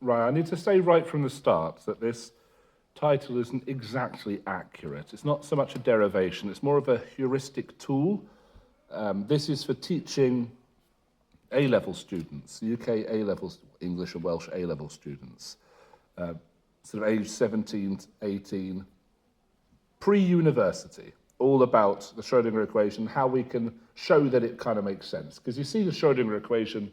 Right, I need to say right from the start that this title isn't exactly accurate. It's not so much a derivation, it's more of a heuristic tool. This is for teaching A-level students, UK A-level, English and Welsh A-level students, sort of age 17 to 18, pre-university, all about the Schrodinger equation, how we can show that it kind of makes sense. Because you see the Schrodinger equation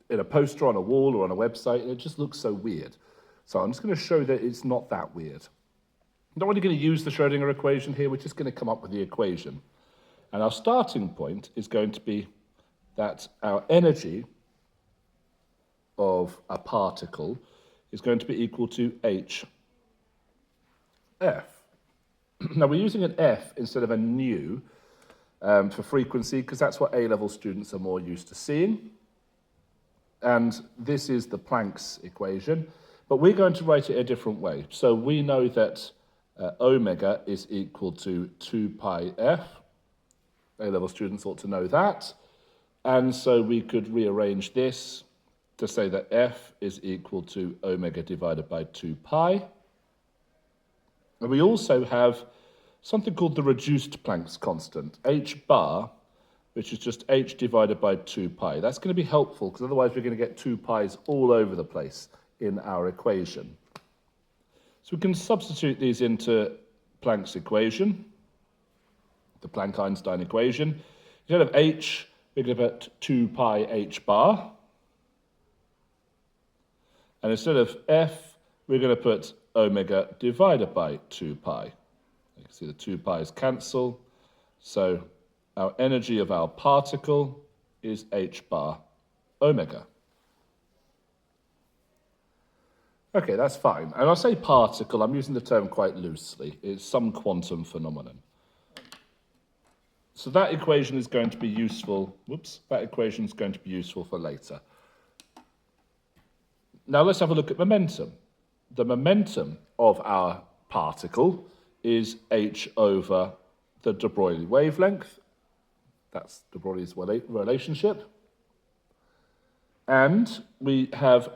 in a poster on a wall or on a website, and it just looks so weird. So I'm just going to show that it's not that weird. I'm not really going to use the Schrodinger equation here, we're just going to come up with the equation. And our starting point is going to be that our energy of a particle is going to be equal to hf. Now we're using an f instead of a nu for frequency because that's what A-level students are more used to seeing. And this is the Planck's equation, but we're going to write it a different way. So we know that omega is equal to 2 pi f. A-level students ought to know that. And so we could rearrange this to say that f is equal to omega divided by 2 pi. And we also have something called the reduced Planck's constant, h bar, which is just h divided by 2 pi. That's going to be helpful because otherwise we're going to get 2 pi's all over the place in our equation. So we can substitute these into Planck's equation, the Planck-Einstein equation. Instead of h, we're going to put 2 pi h bar. And instead of f, we're going to put omega divided by 2 pi. You can see the 2 pi's cancel. So our energy of our particle is h bar omega. Okay, that's fine. And I say particle, I'm using the term quite loosely. It's some quantum phenomenon. So that equation is going to be useful, that equation is going to be useful for later. Now let's have a look at momentum. The momentum of our particle is h over the de Broglie wavelength. That's de Broglie's relationship. And we have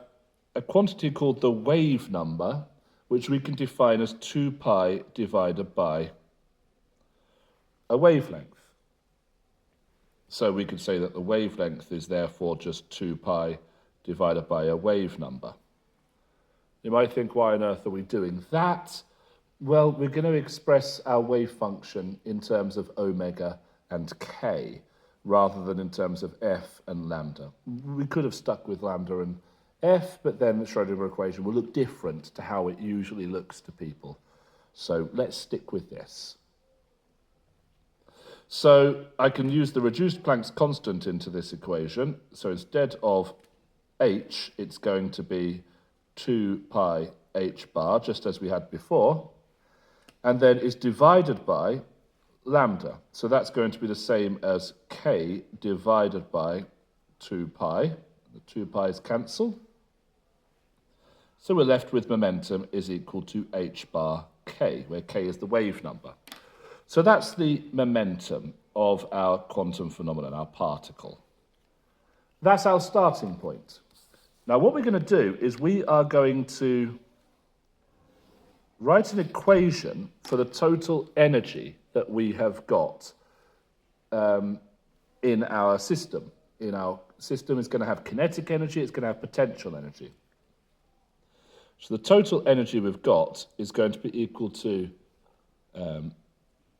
a quantity called the wave number, which we can define as 2 pi divided by a wavelength. So we could say that the wavelength is therefore just 2 pi divided by a wave number. You might think, why on earth are we doing that? Well, we're going to express our wave function in terms of omega and k, rather than in terms of f and lambda. We could have stuck with lambda and f, but then the Schrodinger equation will look different to how it usually looks to people. So let's stick with this. So I can use the reduced Planck's constant into this equation. So instead of h, it's going to be 2 pi h bar, just as we had before, and then is divided by lambda. So that's going to be the same as k divided by 2 pi. The 2 pi's cancel. So we're left with momentum is equal to h bar k, where k is the wave number. So that's the momentum of our quantum phenomenon, our particle. That's our starting point. Now what we're going to do is we are going to write an equation for the total energy that we have got in our system. In our system, it's going to have kinetic energy, it's going to have potential energy. So the total energy we've got is going to be equal to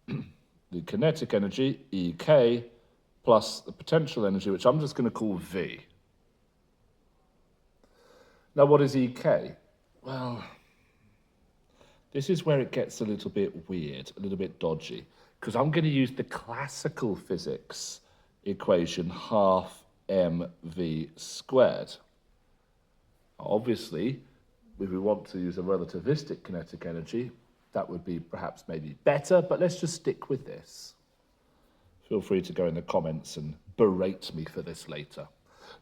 the kinetic energy, Ek, plus the potential energy, which I'm just going to call V. Now, what is Ek? Well, this is where it gets a little bit weird, a little bit dodgy, because I'm going to use the classical physics equation half mv squared. Obviously, if we want to use a relativistic kinetic energy, that would be perhaps maybe better, but let's just stick with this. Feel free to go in the comments and berate me for this later.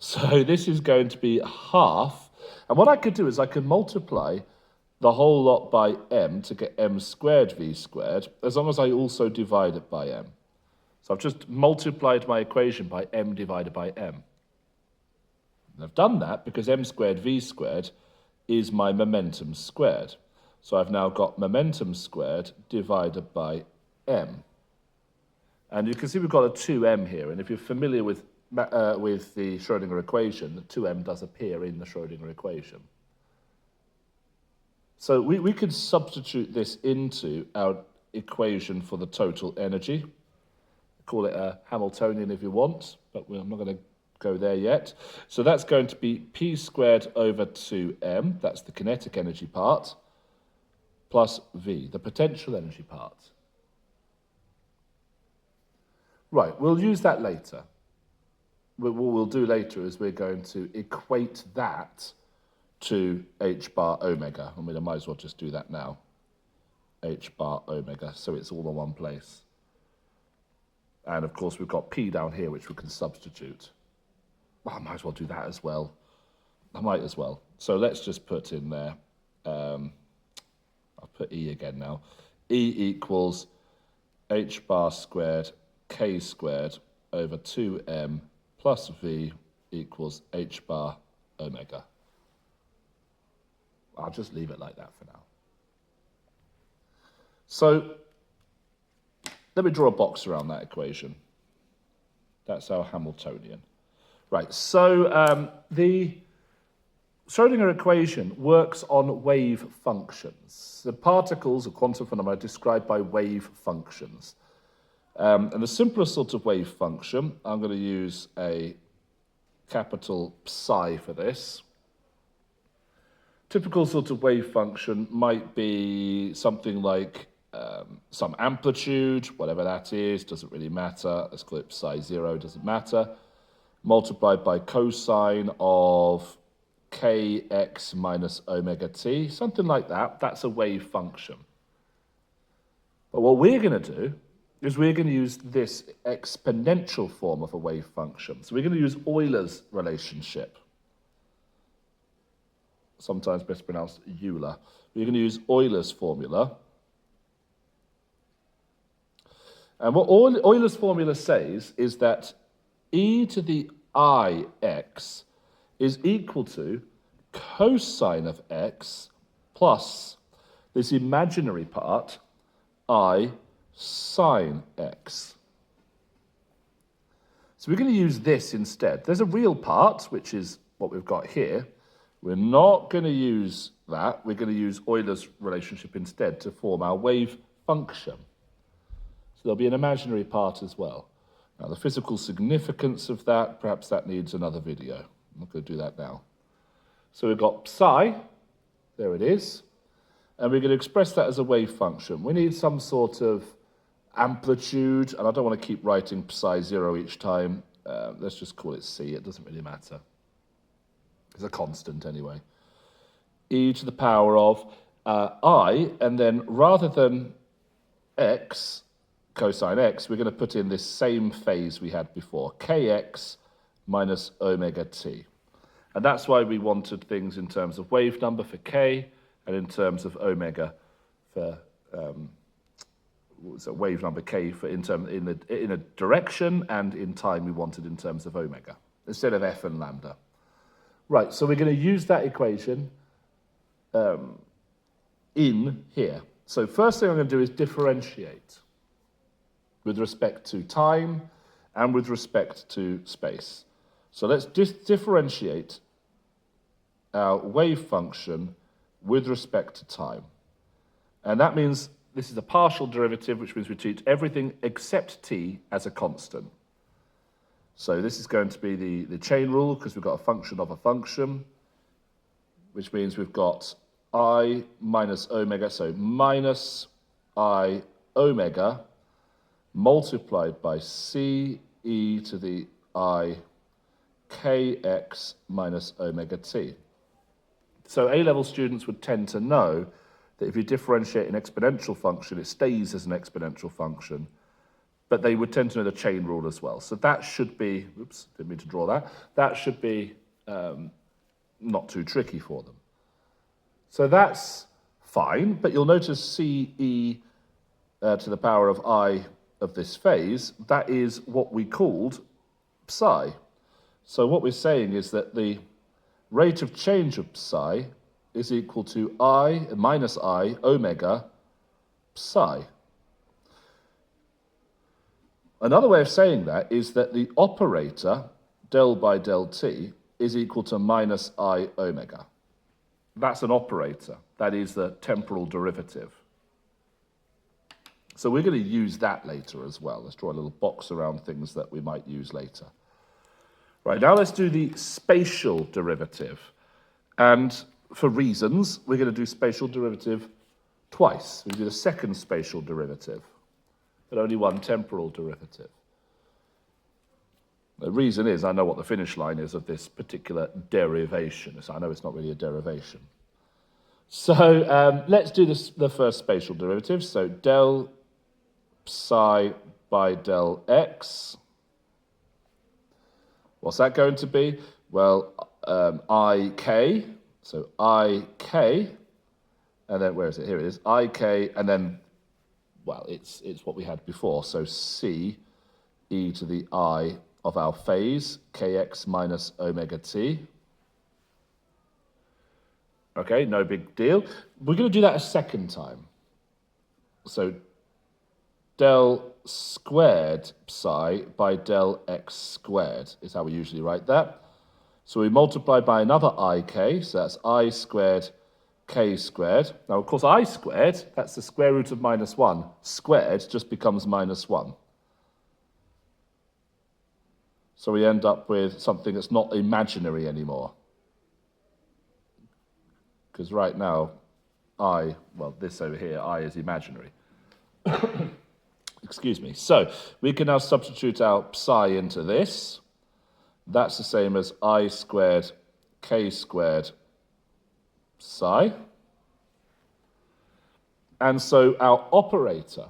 So this is going to be half, and what I could do is I could multiply the whole lot by m to get m squared v squared, as long as I also divide it by m. So I've just multiplied my equation by m divided by m. And I've done that because m squared v squared is my momentum squared. So I've now got momentum squared divided by m. And you can see we've got a 2m here, and if you're familiar with the Schrodinger equation, the 2m does appear in the Schrodinger equation. So we could substitute this into our equation for the total energy. Call it a Hamiltonian if you want, but I'm not going to go there yet. So that's going to be p squared over 2m, that's the kinetic energy part, plus v, the potential energy part. Right, we'll use that later. What we'll do later is we're going to equate that to h bar omega. I mean, I might as well just do that now. H bar omega, so it's all in one place. And of course, we've got p down here, which we can substitute. Well, I might as well do that as well. I might as well. So let's just put in there, I'll put E again now. E equals h bar squared k squared over 2m plus v equals h bar omega. I'll just leave it like that for now. So let me draw a box around that equation. That's our Hamiltonian. Right, so the Schrodinger equation works on wave functions. The particles of quantum phenomena are described by wave functions. And the simplest sort of wave function, I'm going to use a capital psi for this. Typical sort of wave function might be something like some amplitude, whatever that is, doesn't really matter. Let's call it psi 0, doesn't matter. Multiplied by cosine of kx minus omega t, something like that. That's a wave function. But what we're going to do is we're going to use this exponential form of a wave function. So we're going to use Euler's relationship. Sometimes best pronounced Euler. We're going to use Euler's formula. And what Euler's formula says is that e to the ix is equal to cosine of x plus this imaginary part, I sine x. So we're going to use this instead. There's a real part, which is what we've got here. We're not going to use that. We're going to use Euler's relationship instead to form our wave function. So there'll be an imaginary part as well. Now, the physical significance of that, perhaps that needs another video. I'm not going to do that now. So we've got psi, there it is, and we're going to express that as a wave function. We need some sort of amplitude, and I don't want to keep writing psi 0 each time. Let's just call it c, it doesn't really matter. It's a constant anyway. E to the power of I, and then rather than x, cosine x, we're going to put in this same phase we had before, kx minus omega t. And that's why we wanted things in terms of wave number for k and in terms of omega for so wave number k for in a direction, and in time we wanted in terms of omega instead of f and lambda. Right, so we're going to use that equation in here. So first thing I'm going to do is differentiate with respect to time and with respect to space. So let's differentiate our wave function with respect to time. And that means this is a partial derivative, which means we treat everything except t as a constant. So this is going to be the chain rule, because we've got a function of a function, which means we've got I minus omega, so minus I omega multiplied by c e to the I kx minus omega t. So A-level students would tend to know that if you differentiate an exponential function, it stays as an exponential function. But they would tend to know the chain rule as well. So that should be, oops, didn't mean to draw that. That should be not too tricky for them. So that's fine, but you'll notice ce to the power of I of this phase, that is what we called psi. So what we're saying is that the rate of change of psi is equal to I minus I omega psi. Another way of saying that is that the operator del by del t is equal to minus I omega. That's an operator. That is the temporal derivative. So we're going to use that later as well. Let's draw a little box around things that we might use later. Right, now let's do the spatial derivative. And for reasons, we're going to do spatial derivative twice. We do the second spatial derivative, but only one temporal derivative. The reason is I know what the finish line is of this particular derivation. So I know it's not really a derivation. So let's do the first spatial derivative. So del psi by del x. What's that going to be? Well, ik, so ik, and then where is it? Here it is, ik, and then, well, it's what we had before, so c e to the I of our phase, kx minus omega t. Okay, no big deal. We're going to do that a second time. So del squared psi by del x squared is how we usually write that. So we multiply by another ik, so that's I squared k squared. Now, of course, I squared, that's the square root of minus 1. Squared just becomes minus 1. So we end up with something that's not imaginary anymore. Because right now, this over here, I is imaginary. Excuse me. So we can now substitute our psi into this. That's the same as I squared k squared psi. And so our operator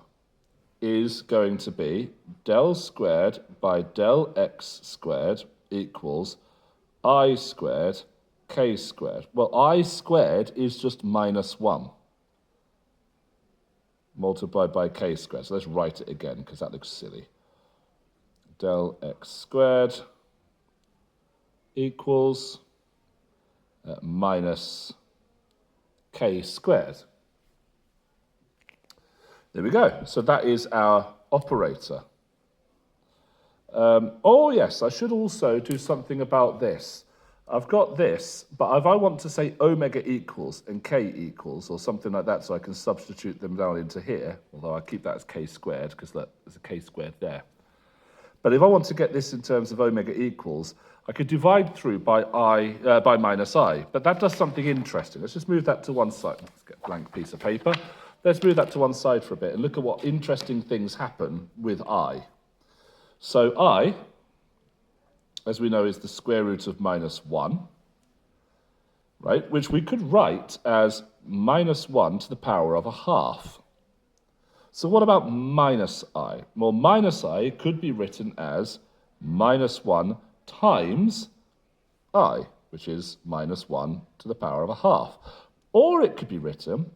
is going to be del squared by del x squared equals I squared k squared. Well, I squared is just minus 1 multiplied by k squared. So let's write it again because that looks silly. Del x squared equals minus k squared. There we go. So that is our operator. Oh yes, I should also do something about this. I've got this, but if I want to say omega equals and k equals or something like that, so I can substitute them down into here, although I keep that as k squared because there's a k squared there. But if I want to get this in terms of omega equals, I could divide through by minus I, but that does something interesting. Let's just move that to one side. Let's get a blank piece of paper. Let's move that to one side for a bit and look at what interesting things happen with I. So I, as we know, is the square root of minus 1, right? Which we could write as minus 1 to the power of a half. So what about minus I? Well, minus I could be written as minus 1 times I, which is minus 1 to the power of a half. Or it could be written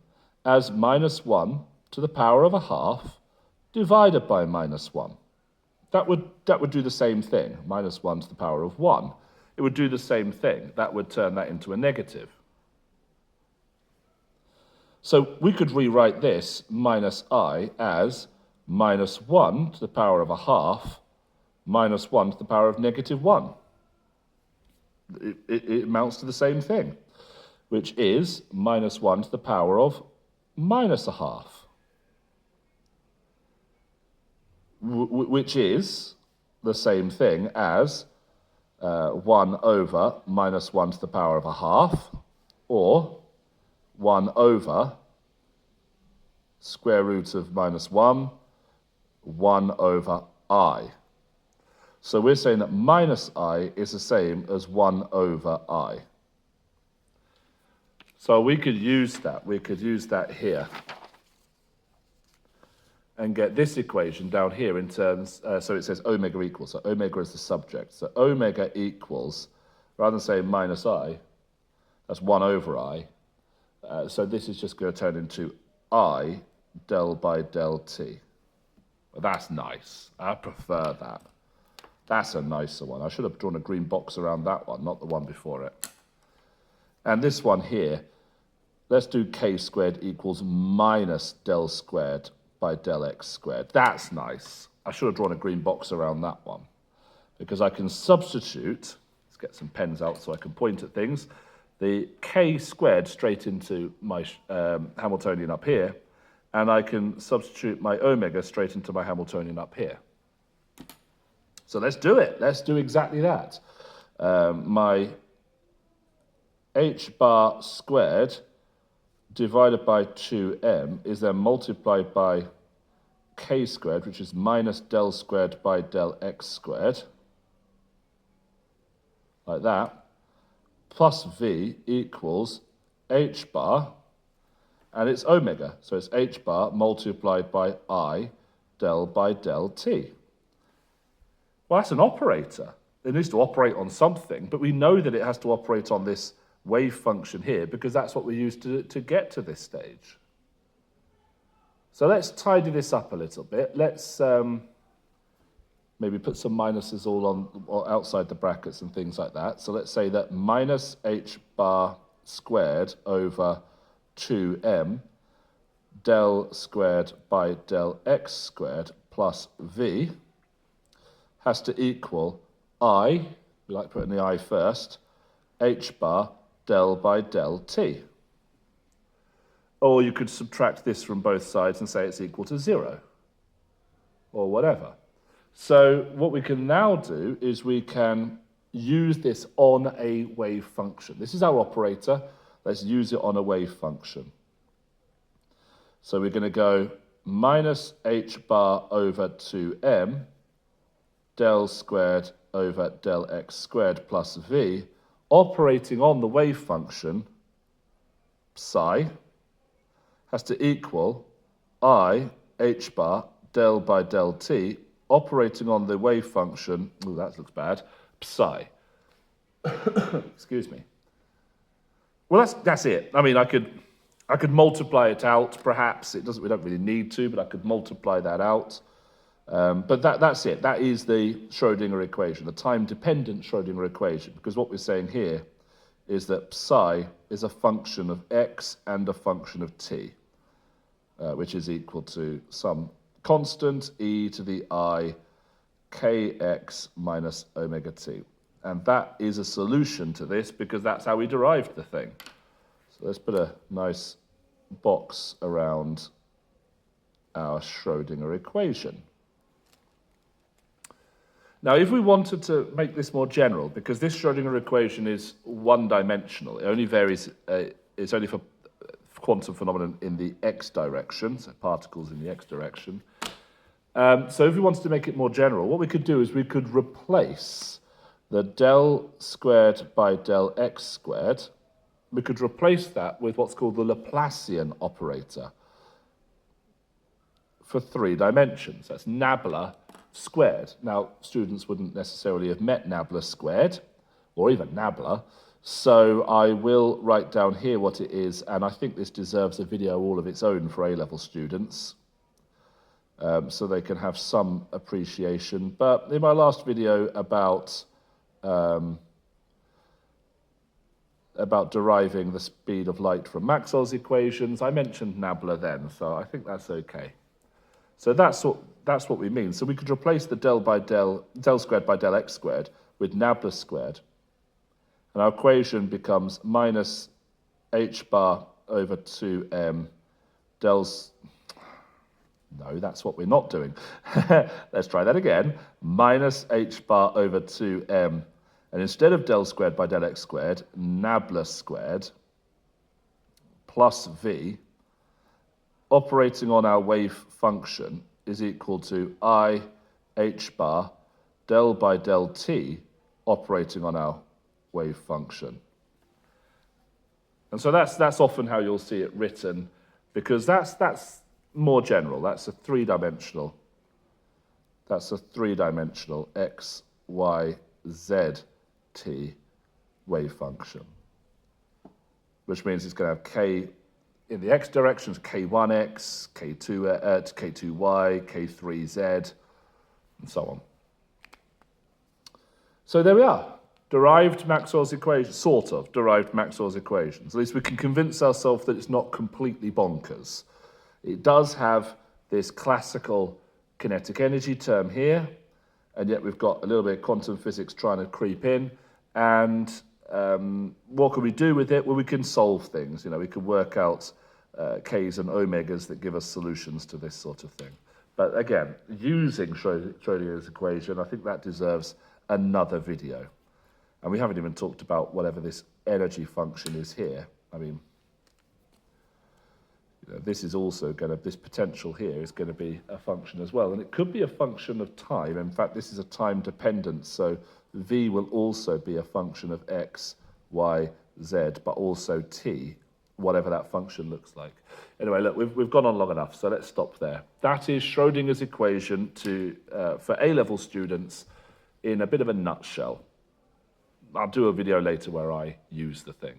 as minus 1 to the power of a half divided by minus 1. That would do the same thing, minus 1 to the power of 1. It would do the same thing. That would turn that into a negative. So we could rewrite this minus I as minus 1 to the power of a half minus 1 to the power of negative 1. It amounts to the same thing, which is minus 1 to the power of minus a half, which is the same thing as 1 over minus 1 to the power of a half, or 1 over square root of minus 1, 1 over I. So we're saying that minus I is the same as 1 over I. So we could use that. We could use that here and get this equation down here in terms, so it says omega equals, so omega is the subject. So omega equals, rather than saying minus I, that's 1 over I. So this is just going to turn into I del by del t. Well, that's nice. I prefer that. That's a nicer one. I should have drawn a green box around that one, not the one before it. And this one here, let's do k squared equals minus del squared by del x squared. That's nice. I should have drawn a green box around that one, because I can substitute, let's get some pens out so I can point at things, the k squared straight into my Hamiltonian up here, and I can substitute my omega straight into my Hamiltonian up here. So let's do it. Let's do exactly that. My h bar squared divided by 2m is then multiplied by k squared, which is minus del squared by del x squared, like that, plus v equals h bar, and it's omega, so it's h bar multiplied by I del by del t. Well, that's an operator. It needs to operate on something, but we know that it has to operate on this wave function here because that's what we used to get to this stage. So let's tidy this up a little bit. Let's maybe put some minuses all on or outside the brackets and things like that. So let's say that minus h bar squared over 2m del squared by del x squared plus v has to equal I, we like putting the I first, h bar del by del t. Or you could subtract this from both sides and say it's equal to 0, or whatever. So what we can now do is we can use this on a wave function. This is our operator. Let's use it on a wave function. So we're going to go minus h bar over 2m del squared over del x squared plus v, operating on the wave function psi, has to equal I h bar del by del t, operating on the wave function, oh, that looks bad, psi. Excuse me. Well, that's it. I mean, I could multiply it out, perhaps. We don't really need to, but I could multiply that out. But that's it. That is the Schrodinger equation, the time-dependent Schrodinger equation, because what we're saying here is that psi is a function of x and a function of t, which is equal to some constant e to the I kx minus omega t. And that is a solution to this because that's how we derived the thing. So let's put a nice box around our Schrodinger equation. Now, if we wanted to make this more general, because this Schrodinger equation is one-dimensional, it only varies, it's only for quantum phenomenon in the x direction, so particles in the x direction. So if we wanted to make it more general, what we could do is we could replace the del squared by del x squared, we could replace that with what's called the Laplacian operator for 3 dimensions. That's nabla squared. Now, students wouldn't necessarily have met nabla squared, or even nabla, so I will write down here what it is, and I think this deserves a video all of its own for A-level students, so they can have some appreciation. But in my last video about deriving the speed of light from Maxwell's equations, I mentioned nabla then, so I think that's okay. So that's what we mean. So we could replace the del squared by del x squared with nabla squared. And our equation becomes minus h bar over 2m no, that's what we're not doing. Let's try that again. Minus h bar over 2m. And instead of del squared by del x squared, nabla squared plus v, operating on our wave function, is equal to I h bar del by del t operating on our wave function. And so that's often how you'll see it written, because that's more general. That's a three-dimensional x, y, z, t wave function, which means it's going to have k in the x directions, k1x, k2y, k3z, and so on. So there we are. derived Maxwell's equation, sort of derived Maxwell's equations. At least we can convince ourselves that it's not completely bonkers. It does have this classical kinetic energy term here, and yet we've got a little bit of quantum physics trying to creep in. And what can we do with it? Well, we can solve things. You know, we can work out k's and omegas that give us solutions to this sort of thing. But again, using Schrodinger's equation, I think that deserves another video. And we haven't even talked about whatever this energy function is here. I mean, you know, this is also going to, this potential here is going to be a function as well. And it could be a function of time. In fact, this is a time dependence. So v will also be a function of x, y, z, but also t, whatever that function looks like. Anyway, look, we've gone on long enough, so let's stop there. That is Schrodinger's equation for A-level students in a bit of a nutshell. I'll do a video later where I use the thing.